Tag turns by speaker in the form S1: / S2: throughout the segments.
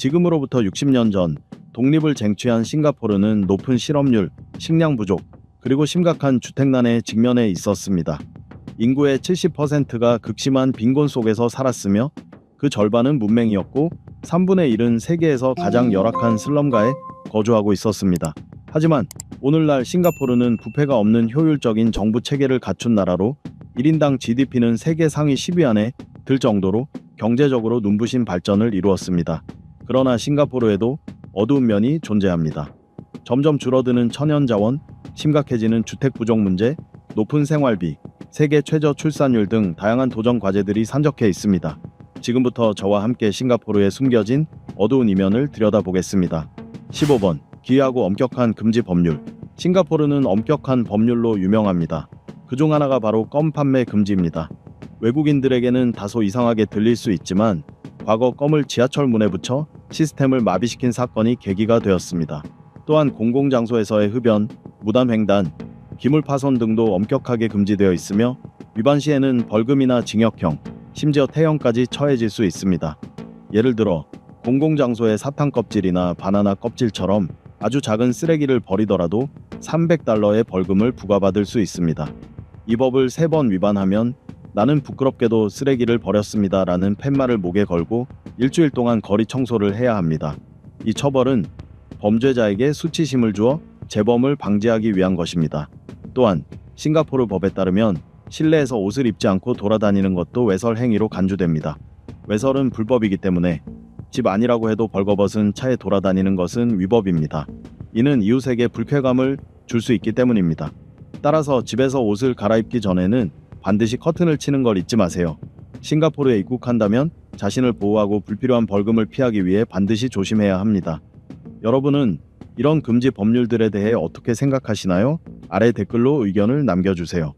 S1: 지금으로부터 60년 전 독립을 쟁취한 싱가포르는 높은 실업률, 식량 부족, 그리고 심각한 주택난에 직면해 있었습니다. 인구의 70%가 극심한 빈곤 속에서 살았으며 그 절반은 문맹이었고 3분의 1은 세계에서 가장 열악한 슬럼가에 거주하고 있었습니다. 하지만 오늘날 싱가포르는 부패가 없는 효율적인 정부 체계를 갖춘 나라로 1인당 GDP는 세계 상위 10위 안에 들 정도로 경제적으로 눈부신 발전을 이루었습니다. 그러나 싱가포르에도 어두운 면이 존재합니다. 점점 줄어드는 천연자원, 심각해지는 주택 부족 문제, 높은 생활비, 세계 최저 출산율 등 다양한 도전 과제들이 산적해 있습니다. 지금부터 저와 함께 싱가포르에 숨겨진 어두운 이면을 들여다보겠습니다. 15번. 기이하고 엄격한 금지 법률. 싱가포르는 엄격한 법률로 유명합니다. 그중 하나가 바로 껌 판매 금지입니다. 외국인들에게는 다소 이상하게 들릴 수 있지만 과거 껌을 지하철 문에 붙여 시스템을 마비시킨 사건이 계기가 되었습니다. 또한 공공장소에서의 흡연, 무단횡단, 기물 파손 등도 엄격하게 금지되어 있으며 위반 시에는 벌금이나 징역형, 심지어 퇴형까지 처해질 수 있습니다. 예를 들어 공공장소의 사탕 껍질이나 바나나 껍질처럼 아주 작은 쓰레기를 버리더라도 $300의 벌금을 부과받을 수 있습니다. 이 법을 3번 위반하면 나는 부끄럽게도 쓰레기를 버렸습니다 라는 팻말을 목에 걸고 일주일 동안 거리 청소를 해야 합니다. 이 처벌은 범죄자에게 수치심을 주어 재범을 방지하기 위한 것입니다. 또한 싱가포르 법에 따르면 실내에서 옷을 입지 않고 돌아다니는 것도 외설 행위로 간주됩니다. 외설은 불법이기 때문에 집 안이라고 해도 벌거벗은 차에 돌아다니는 것은 위법입니다. 이는 이웃에게 불쾌감을 줄 수 있기 때문입니다. 따라서 집에서 옷을 갈아입기 전에는 반드시 커튼을 치는 걸 잊지 마세요. 싱가포르에 입국한다면 자신을 보호하고 불필요한 벌금을 피하기 위해 반드시 조심해야 합니다. 여러분은 이런 금지 법률들에 대해 어떻게 생각하시나요? 아래 댓글로 의견을 남겨주세요.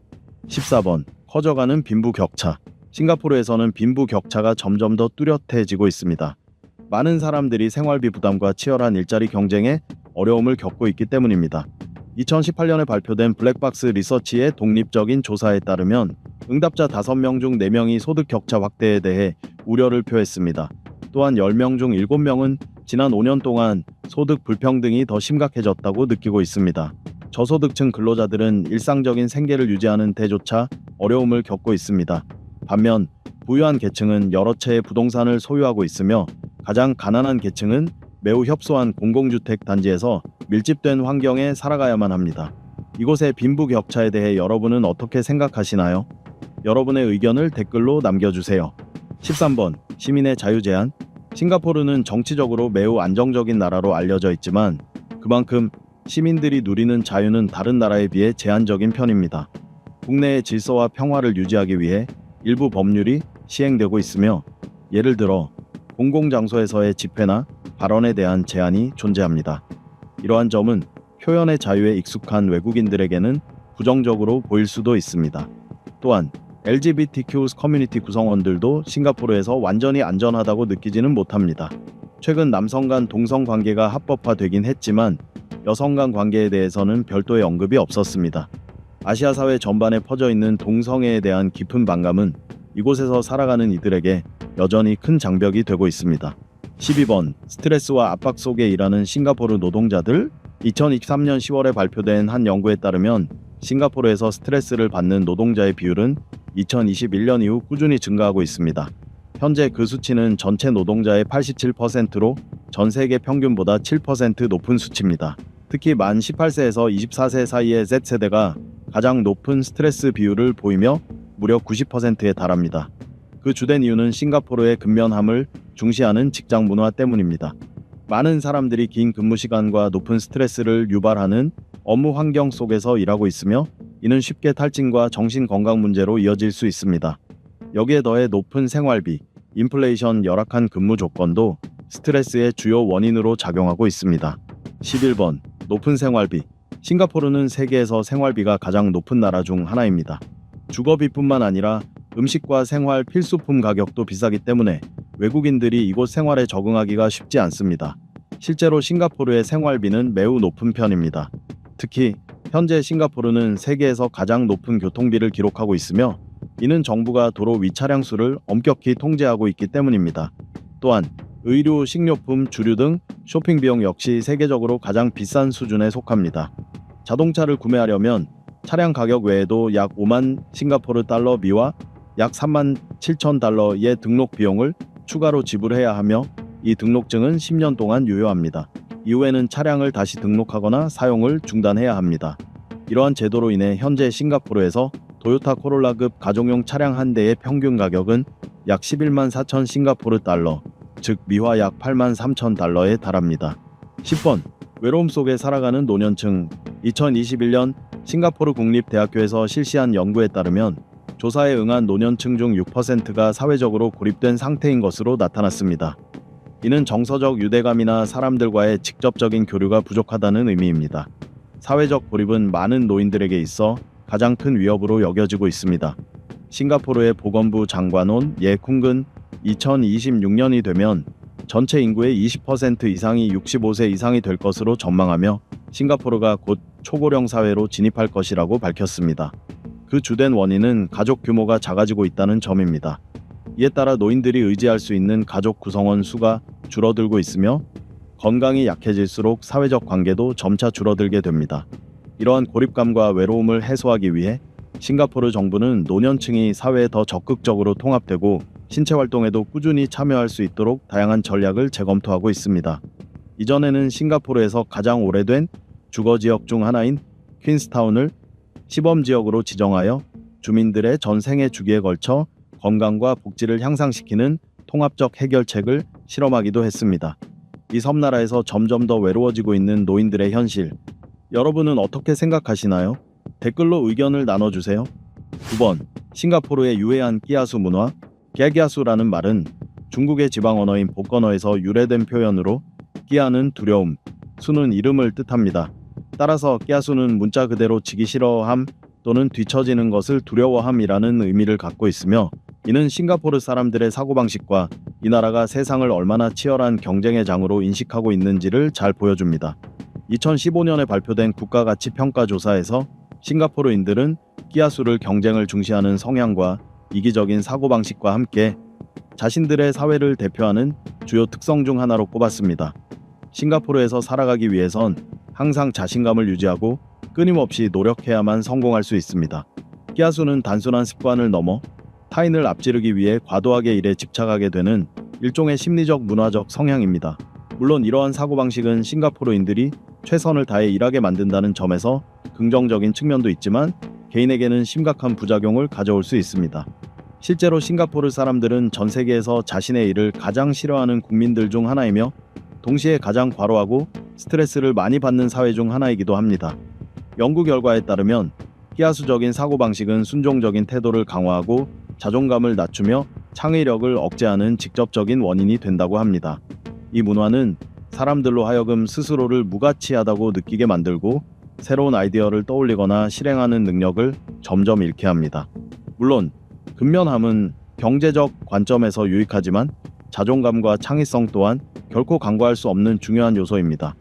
S1: 14번. 커져가는 빈부격차. 싱가포르에서는 빈부격차가 점점 더 뚜렷해지고 있습니다. 많은 사람들이 생활비 부담과 치열한 일자리 경쟁에 어려움을 겪고 있기 때문입니다. 2018년에 발표된 블랙박스 리서치의 독립적인 조사에 따르면 응답자 5명 중 4명이 소득 격차 확대에 대해 우려를 표했습니다. 또한 10명 중 7명은 지난 5년 동안 소득 불평등이 더 심각해졌다고 느끼고 있습니다. 저소득층 근로자들은 일상적인 생계를 유지하는 데조차 어려움을 겪고 있습니다. 반면 부유한 계층은 여러 채의 부동산을 소유하고 있으며 가장 가난한 계층은 매우 협소한 공공주택 단지에서 밀집된 환경에 살아가야만 합니다. 이곳의 빈부격차에 대해 여러분은 어떻게 생각하시나요? 여러분의 의견을 댓글로 남겨주세요. 13번. 시민의 자유 제한. 싱가포르는 정치적으로 매우 안정적인 나라로 알려져 있지만 그만큼 시민들이 누리는 자유는 다른 나라에 비해 제한적인 편입니다. 국내의 질서와 평화를 유지하기 위해 일부 법률이 시행되고 있으며 예를 들어 공공장소에서의 집회나 발언에 대한 제한이 존재합니다. 이러한 점은 표현의 자유에 익숙한 외국인들에게는 부정적으로 보일 수도 있습니다. 또한 LGBTQ 커뮤니티 구성원들도 싱가포르에서 완전히 안전하다고 느끼지는 못합니다. 최근 남성 간 동성 관계가 합법화되긴 했지만 여성 간 관계에 대해서는 별도의 언급이 없었습니다. 아시아 사회 전반에 퍼져 있는 동성애에 대한 깊은 반감은 이곳에서 살아가는 이들에게 여전히 큰 장벽이 되고 있습니다. 12번. 스트레스와 압박 속에 일하는 싱가포르 노동자들. 2023년 10월에 발표된 한 연구에 따르면 싱가포르에서 스트레스를 받는 노동자의 비율은 2021년 이후 꾸준히 증가하고 있습니다. 현재 그 수치는 전체 노동자의 87%로 전 세계 평균보다 7% 높은 수치입니다. 특히 만 18세에서 24세 사이의 Z세대가 가장 높은 스트레스 비율을 보이며 무려 90%에 달합니다. 그 주된 이유는 싱가포르의 근면함을 중시하는 직장 문화 때문입니다. 많은 사람들이 긴 근무 시간과 높은 스트레스를 유발하는 업무 환경 속에서 일하고 있으며 이는 쉽게 탈진과 정신 건강 문제로 이어질 수 있습니다. 여기에 더해 높은 생활비, 인플레이션, 열악한 근무 조건도 스트레스의 주요 원인으로 작용하고 있습니다. 11번. 높은 생활비. 싱가포르는 세계에서 생활비가 가장 높은 나라 중 하나입니다. 주거비뿐만 아니라 음식과 생활 필수품 가격도 비싸기 때문에 외국인들이 이곳 생활에 적응하기가 쉽지 않습니다. 실제로 싱가포르의 생활비는 매우 높은 편입니다. 특히 현재 싱가포르는 세계에서 가장 높은 교통비를 기록하고 있으며 이는 정부가 도로 위 차량 수를 엄격히 통제하고 있기 때문입니다. 또한 의류, 식료품, 주류 등 쇼핑 비용 역시 세계적으로 가장 비싼 수준에 속합니다. 자동차를 구매하려면 차량 가격 외에도 약 5만 싱가포르 달러 미와 약 3만 7천 달러의 등록 비용을 추가로 지불해야 하며 이 등록증은 10년 동안 유효합니다. 이후에는 차량을 다시 등록하거나 사용을 중단해야 합니다. 이러한 제도로 인해 현재 싱가포르에서 토요타 코롤라급 가정용 차량 한 대의 평균 가격은 약 11만 4천 싱가포르 달러, 즉 미화 약 8만 3천 달러에 달합니다. 10번 외로움 속에 살아가는 노년층. 2021년 싱가포르 국립대학교에서 실시한 연구에 따르면 조사에 응한 노년층 중 6%가 사회적으로 고립된 상태인 것으로 나타났습니다. 이는 정서적 유대감이나 사람들과의 직접적인 교류가 부족하다는 의미입니다. 사회적 고립은 많은 노인들에게 있어 가장 큰 위협으로 여겨지고 있습니다. 싱가포르의 보건부 장관온 예 쿵근 2026년이 되면 전체 인구의 20% 이상이 65세 이상이 될 것으로 전망하며 싱가포르가 곧 초고령 사회로 진입할 것이라고 밝혔습니다. 그 주된 원인은 가족 규모가 작아지고 있다는 점입니다. 이에 따라 노인들이 의지할 수 있는 가족 구성원 수가 줄어들고 있으며 건강이 약해질수록 사회적 관계도 점차 줄어들게 됩니다. 이러한 고립감과 외로움을 해소하기 위해 싱가포르 정부는 노년층이 사회에 더 적극적으로 통합되고 신체 활동에도 꾸준히 참여할 수 있도록 다양한 전략을 재검토하고 있습니다. 이전에는 싱가포르에서 가장 오래된 주거지역 중 하나인 퀸스타운을 시범지역으로 지정하여 주민들의 전 생애 주기에 걸쳐 건강과 복지를 향상시키는 통합적 해결책을 실험하기도 했습니다. 이 섬나라에서 점점 더 외로워지고 있는 노인들의 현실, 여러분은 어떻게 생각하시나요? 댓글로 의견을 나눠주세요. 9번 싱가포르의 유해한 끼아수 문화. 깨기아수라는 말은 중국의 지방 언어인 복건어에서 유래된 표현으로 끼아는 두려움, 수는 이름을 뜻합니다. 따라서 끼아수는 문자 그대로 지기 싫어함 또는 뒤처지는 것을 두려워함이라는 의미를 갖고 있으며, 이는 싱가포르 사람들의 사고방식과 이 나라가 세상을 얼마나 치열한 경쟁의 장으로 인식하고 있는지를 잘 보여줍니다. 2015년에 발표된 국가가치평가조사에서 싱가포르인들은 끼아수를 경쟁을 중시하는 성향과 이기적인 사고방식과 함께 자신들의 사회를 대표하는 주요 특성 중 하나로 꼽았습니다. 싱가포르에서 살아가기 위해선 항상 자신감을 유지하고 끊임없이 노력해야만 성공할 수 있습니다. 끼아수는 단순한 습관을 넘어 타인을 앞지르기 위해 과도하게 일에 집착하게 되는 일종의 심리적 문화적 성향입니다. 물론 이러한 사고방식은 싱가포르인들이 최선을 다해 일하게 만든다는 점에서 긍정적인 측면도 있지만 개인에게는 심각한 부작용을 가져올 수 있습니다. 실제로 싱가포르 사람들은 전 세계에서 자신의 일을 가장 싫어하는 국민들 중 하나이며 동시에 가장 과로하고 스트레스를 많이 받는 사회 중 하나이기도 합니다. 연구 결과에 따르면 끼아수적인 사고방식은 순종적인 태도를 강화하고 자존감을 낮추며 창의력을 억제하는 직접적인 원인이 된다고 합니다. 이 문화는 사람들로 하여금 스스로를 무가치하다고 느끼게 만들고 새로운 아이디어를 떠올리거나 실행하는 능력을 점점 잃게 합니다. 물론 근면함은 경제적 관점에서 유익하지만 자존감과 창의성 또한 결코 간과할 수 없는 중요한 요소입니다.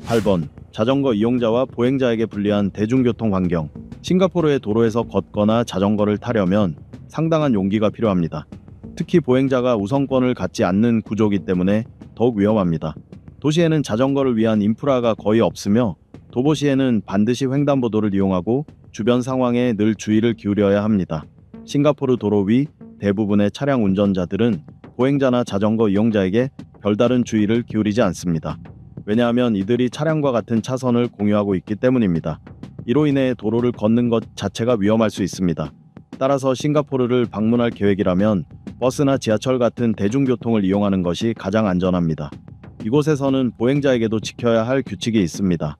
S1: 8번 자전거 이용자와 보행자에게 불리한 대중교통 환경. 싱가포르의 도로에서 걷거나 자전거를 타려면 상당한 용기가 필요합니다. 특히 보행자가 우선권을 갖지 않는 구조이기 때문에 더욱 위험합니다. 도시에는 자전거를 위한 인프라가 거의 없으며 도보시에는 반드시 횡단보도를 이용하고 주변 상황에 늘 주의를 기울여야 합니다. 싱가포르 도로 위 대부분의 차량 운전자들은 보행자나 자전거 이용자에게 별다른 주의를 기울이지 않습니다. 왜냐하면 이들이 차량과 같은 차선을 공유하고 있기 때문입니다. 이로 인해 도로를 걷는 것 자체가 위험할 수 있습니다. 따라서 싱가포르를 방문할 계획이라면 버스나 지하철 같은 대중교통을 이용하는 것이 가장 안전합니다. 이곳에서는 보행자에게도 지켜야 할 규칙이 있습니다.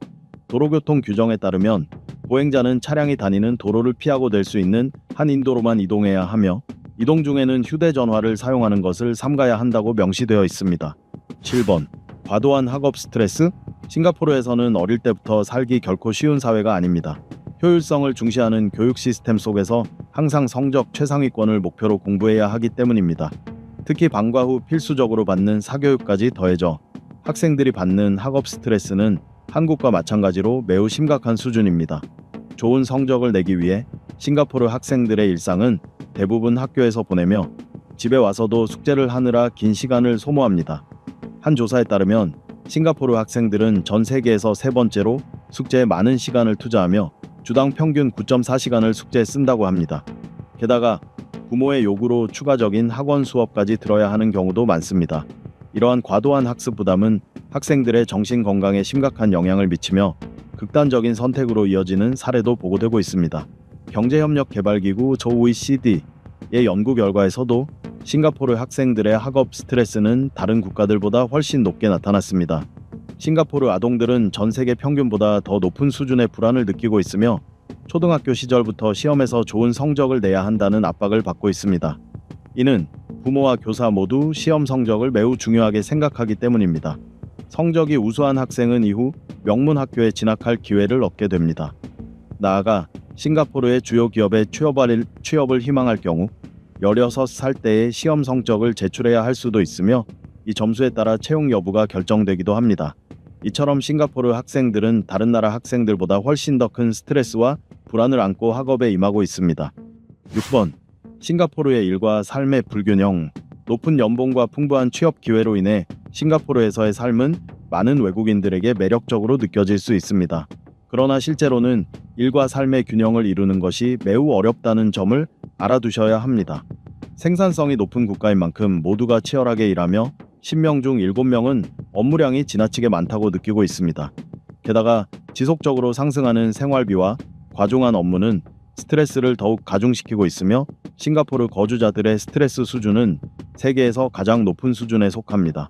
S1: 도로교통 규정에 따르면 보행자는 차량이 다니는 도로를 피하고 될 수 있는 한 인도로만 이동해야 하며 이동 중에는 휴대전화를 사용하는 것을 삼가야 한다고 명시되어 있습니다. 7번 과도한 학업 스트레스. 싱가포르에서는 어릴 때부터 살기 결코 쉬운 사회가 아닙니다. 효율성을 중시하는 교육 시스템 속에서 항상 성적 최상위권을 목표로 공부해야 하기 때문입니다. 특히 방과 후 필수적으로 받는 사교육까지 더해져 학생들이 받는 학업 스트레스는 한국과 마찬가지로 매우 심각한 수준입니다. 좋은 성적을 내기 위해 싱가포르 학생들의 일상은 대부분 학교에서 보내며 집에 와서도 숙제를 하느라 긴 시간을 소모합니다. 한 조사에 따르면 싱가포르 학생들은 전 세계에서 세 번째로 숙제에 많은 시간을 투자하며 주당 평균 9.4시간을 숙제에 쓴다고 합니다. 게다가 부모의 요구로 추가적인 학원 수업까지 들어야 하는 경우도 많습니다. 이러한 과도한 학습 부담은 학생들의 정신 건강에 심각한 영향을 미치며 극단적인 선택으로 이어지는 사례도 보고되고 있습니다. 경제협력개발기구 OECD의 연구 결과에서도 싱가포르 학생들의 학업 스트레스는 다른 국가들보다 훨씬 높게 나타났습니다. 싱가포르 아동들은 전 세계 평균보다 더 높은 수준의 불안을 느끼고 있으며 초등학교 시절부터 시험에서 좋은 성적을 내야 한다는 압박을 받고 있습니다. 이는 부모와 교사 모두 시험 성적을 매우 중요하게 생각하기 때문입니다. 성적이 우수한 학생은 이후 명문 학교에 진학할 기회를 얻게 됩니다. 나아가 싱가포르의 주요 기업에 취업을 희망할 경우 16살 때의 시험 성적을 제출해야 할 수도 있으며 이 점수에 따라 채용 여부가 결정되기도 합니다. 이처럼 싱가포르 학생들은 다른 나라 학생들보다 훨씬 더 큰 스트레스와 불안을 안고 학업에 임하고 있습니다. 6번. 싱가포르의 일과 삶의 불균형. 높은 연봉과 풍부한 취업 기회로 인해 싱가포르에서의 삶은 많은 외국인들에게 매력적으로 느껴질 수 있습니다. 그러나 실제로는 일과 삶의 균형을 이루는 것이 매우 어렵다는 점을 알아두셔야 합니다. 생산성이 높은 국가인 만큼 모두가 치열하게 일하며 10명 중 7명은 업무량이 지나치게 많다고 느끼고 있습니다. 게다가 지속적으로 상승하는 생활비와 과중한 업무는 스트레스를 더욱 가중시키고 있으며 싱가포르 거주자들의 스트레스 수준은 세계에서 가장 높은 수준에 속합니다.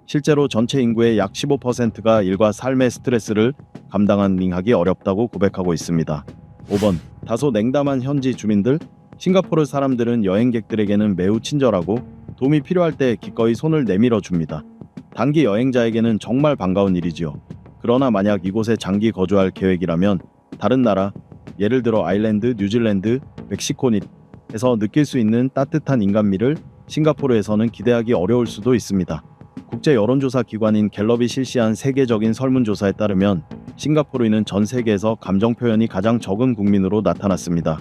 S1: 실제로 전체 인구의 약 15%가 일과 삶의 스트레스를 감당하기 어렵다고 고백하고 있습니다. 5번. 다소 냉담한 현지 주민들. 싱가포르 사람들은 여행객들에게는 매우 친절하고 도움이 필요할 때 기꺼이 손을 내밀어 줍니다. 단기 여행자에게는 정말 반가운 일이지요. 그러나 만약 이곳에 장기 거주할 계획이라면 다른 나라, 예를 들어 아일랜드, 뉴질랜드, 멕시코에서 느낄 수 있는 따뜻한 인간미를 싱가포르에서는 기대하기 어려울 수도 있습니다. 국제 여론조사 기관인 갤럽이 실시한 세계적인 설문조사에 따르면 싱가포르인은 전 세계에서 감정 표현이 가장 적은 국민으로 나타났습니다.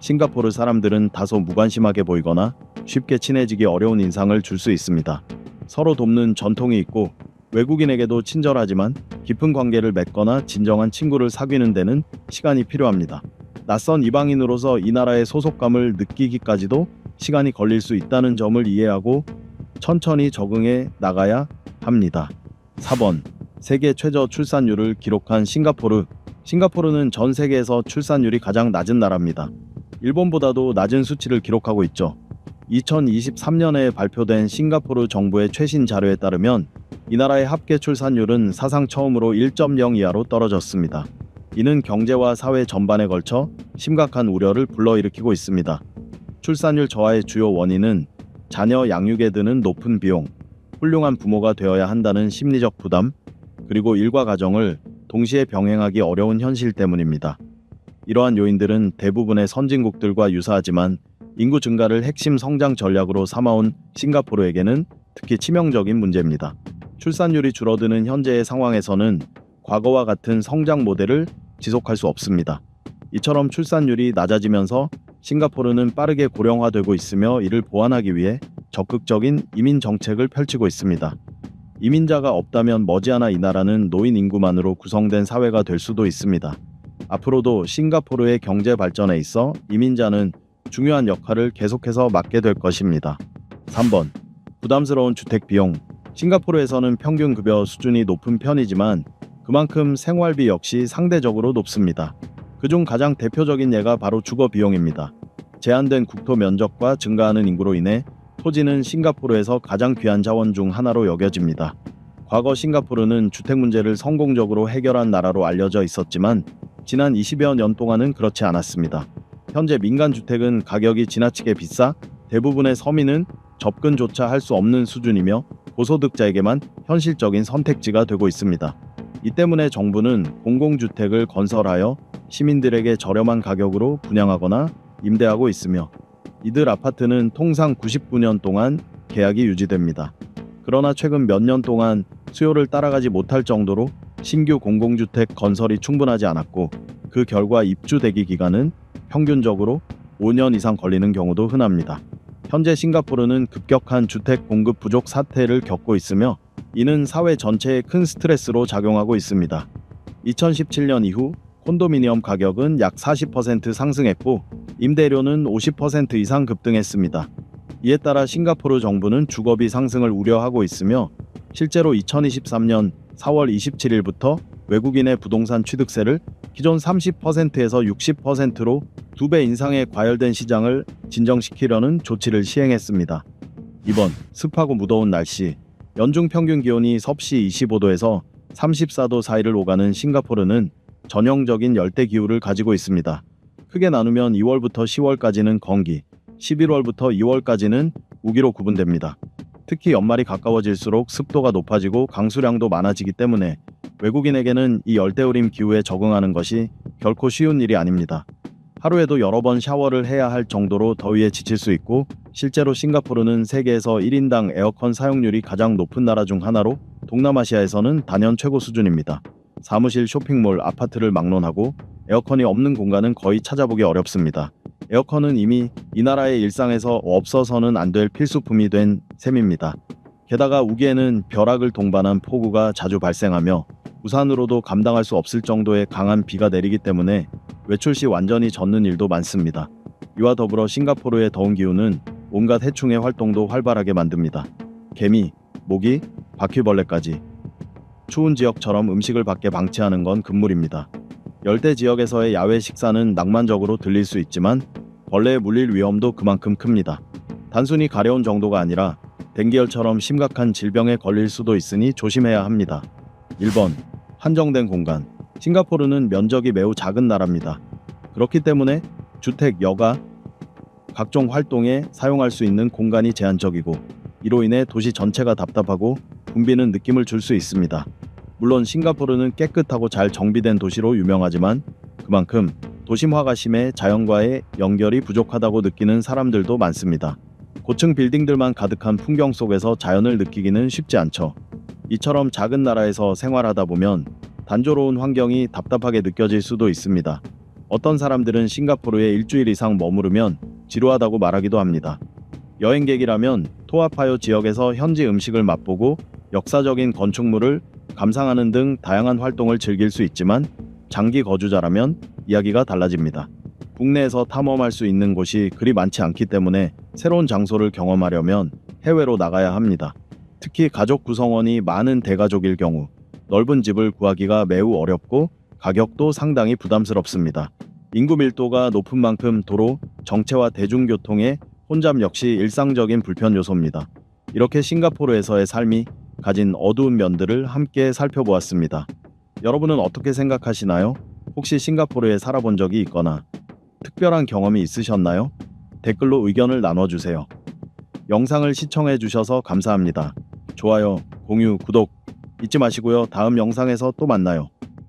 S1: 싱가포르 사람들은 다소 무관심하게 보이거나 쉽게 친해지기 어려운 인상을 줄 수 있습니다. 서로 돕는 전통이 있고 외국인에게도 친절하지만 깊은 관계를 맺거나 진정한 친구를 사귀는 데는 시간이 필요합니다. 낯선 이방인으로서 이 나라의 소속감을 느끼기까지도 시간이 걸릴 수 있다는 점을 이해하고 천천히 적응해 나가야 합니다. 4번. 세계 최저 출산율을 기록한 싱가포르. 싱가포르는 전 세계에서 출산율이 가장 낮은 나라입니다. 일본보다도 낮은 수치를 기록하고 있죠. 2023년에 발표된 싱가포르 정부의 최신 자료에 따르면 이 나라의 합계 출산율은 사상 처음으로 1.0 이하로 떨어졌습니다. 이는 경제와 사회 전반에 걸쳐 심각한 우려를 불러일으키고 있습니다. 출산율 저하의 주요 원인은 자녀 양육에 드는 높은 비용, 훌륭한 부모가 되어야 한다는 심리적 부담, 그리고 일과 가정을 동시에 병행하기 어려운 현실 때문입니다. 이러한 요인들은 대부분의 선진국들과 유사하지만 인구 증가를 핵심 성장 전략으로 삼아온 싱가포르에게는 특히 치명적인 문제입니다. 출산율이 줄어드는 현재의 상황에서는 과거와 같은 성장 모델을 지속할 수 없습니다. 이처럼 출산율이 낮아지면서 싱가포르는 빠르게 고령화되고 있으며 이를 보완하기 위해 적극적인 이민 정책을 펼치고 있습니다. 이민자가 없다면 머지않아 이 나라는 노인 인구만으로 구성된 사회가 될 수도 있습니다. 앞으로도 싱가포르의 경제 발전에 있어 이민자는 중요한 역할을 계속해서 맡게 될 것입니다. 3번. 부담스러운 주택 비용. 싱가포르에서는 평균 급여 수준이 높은 편이지만 그만큼 생활비 역시 상대적으로 높습니다. 그중 가장 대표적인 예가 바로 주거 비용입니다. 제한된 국토 면적과 증가하는 인구로 인해 토지는 싱가포르에서 가장 귀한 자원 중 하나로 여겨집니다. 과거 싱가포르는 주택 문제를 성공적으로 해결한 나라로 알려져 있었지만 지난 20여 년 동안은 그렇지 않았습니다. 현재 민간 주택은 가격이 지나치게 비싸 대부분의 서민은 접근조차 할 수 없는 수준이며 고소득자에게만 현실적인 선택지가 되고 있습니다. 이 때문에 정부는 공공주택을 건설하여 시민들에게 저렴한 가격으로 분양하거나 임대하고 있으며 이들 아파트는 통상 99년 동안 계약이 유지됩니다. 그러나 최근 몇 년 동안 수요를 따라가지 못할 정도로 신규 공공주택 건설이 충분하지 않았고 그 결과 입주 대기 기간은 평균적으로 5년 이상 걸리는 경우도 흔합니다. 현재 싱가포르는 급격한 주택 공급 부족 사태를 겪고 있으며 이는 사회 전체에 큰 스트레스로 작용하고 있습니다. 2017년 이후 콘도미니엄 가격은 약 40% 상승했고 임대료는 50% 이상 급등했습니다. 이에 따라 싱가포르 정부는 주거비 상승을 우려하고 있으며 실제로 2023년 4월 27일부터 외국인의 부동산 취득세를 기존 30%에서 60%로 2배 인상에 과열된 시장을 진정시키려는 조치를 시행했습니다. 이번 습하고 무더운 날씨, 연중 평균 기온이 섭씨 25도에서 34도 사이를 오가는 싱가포르는 전형적인 열대 기후를 가지고 있습니다. 크게 나누면 2월부터 10월까지는 건기, 11월부터 2월까지는 우기로 구분됩니다. 특히 연말이 가까워질수록 습도가 높아지고 강수량도 많아지기 때문에 외국인에게는 이 열대우림 기후에 적응하는 것이 결코 쉬운 일이 아닙니다. 하루에도 여러 번 샤워를 해야 할 정도로 더위에 지칠 수 있고 실제로 싱가포르는 세계에서 1인당 에어컨 사용률이 가장 높은 나라 중 하나로 동남아시아에서는 단연 최고 수준입니다. 사무실, 쇼핑몰, 아파트를 막론하고 에어컨이 없는 공간은 거의 찾아보기 어렵습니다. 에어컨은 이미 이 나라의 일상에서 없어서는 안 될 필수품이 된 셈입니다. 게다가 우기에는 벼락을 동반한 폭우가 자주 발생하며 우산으로도 감당할 수 없을 정도의 강한 비가 내리기 때문에 외출 시 완전히 젖는 일도 많습니다. 이와 더불어 싱가포르의 더운 기후는 온갖 해충의 활동도 활발하게 만듭니다. 개미, 모기, 바퀴벌레까지. 추운 지역처럼 음식을 밖에 방치하는 건 금물입니다. 열대 지역에서의 야외 식사는 낭만적으로 들릴 수 있지만 벌레에 물릴 위험도 그만큼 큽니다. 단순히 가려운 정도가 아니라 댕기열처럼 심각한 질병에 걸릴 수도 있으니 조심해야 합니다. 1번. 한정된 공간. 싱가포르는 면적이 매우 작은 나라입니다. 그렇기 때문에 주택, 여가, 각종 활동에 사용할 수 있는 공간이 제한적이고 이로 인해 도시 전체가 답답하고 붐비는 느낌을 줄 수 있습니다. 물론 싱가포르는 깨끗하고 잘 정비된 도시로 유명하지만 그만큼 도심화가 심해 자연과의 연결이 부족하다고 느끼는 사람들도 많습니다. 고층 빌딩들만 가득한 풍경 속에서 자연을 느끼기는 쉽지 않죠. 이처럼 작은 나라에서 생활하다 보면 단조로운 환경이 답답하게 느껴질 수도 있습니다. 어떤 사람들은 싱가포르에 일주일 이상 머무르면 지루하다고 말하기도 합니다. 여행객이라면 토아파요 지역에서 현지 음식을 맛보고 역사적인 건축물을 감상하는 등 다양한 활동을 즐길 수 있지만 장기 거주자라면 이야기가 달라집니다. 국내에서 탐험할 수 있는 곳이 그리 많지 않기 때문에 새로운 장소를 경험하려면 해외로 나가야 합니다. 특히 가족 구성원이 많은 대가족일 경우 넓은 집을 구하기가 매우 어렵고 가격도 상당히 부담스럽습니다. 인구 밀도가 높은 만큼 도로, 정체와 대중교통의 혼잡 역시 일상적인 불편 요소입니다. 이렇게 싱가포르에서의 삶이 가진 어두운 면들을 함께 살펴보았습니다. 여러분은 어떻게 생각하시나요? 혹시 싱가포르에 살아본 적이 있거나 특별한 경험이 있으셨나요? 댓글로 의견을 나눠주세요. 영상을 시청해 주셔서 감사합니다. 좋아요, 공유, 구독 잊지 마시고요. 다음 영상에서 또 만나요.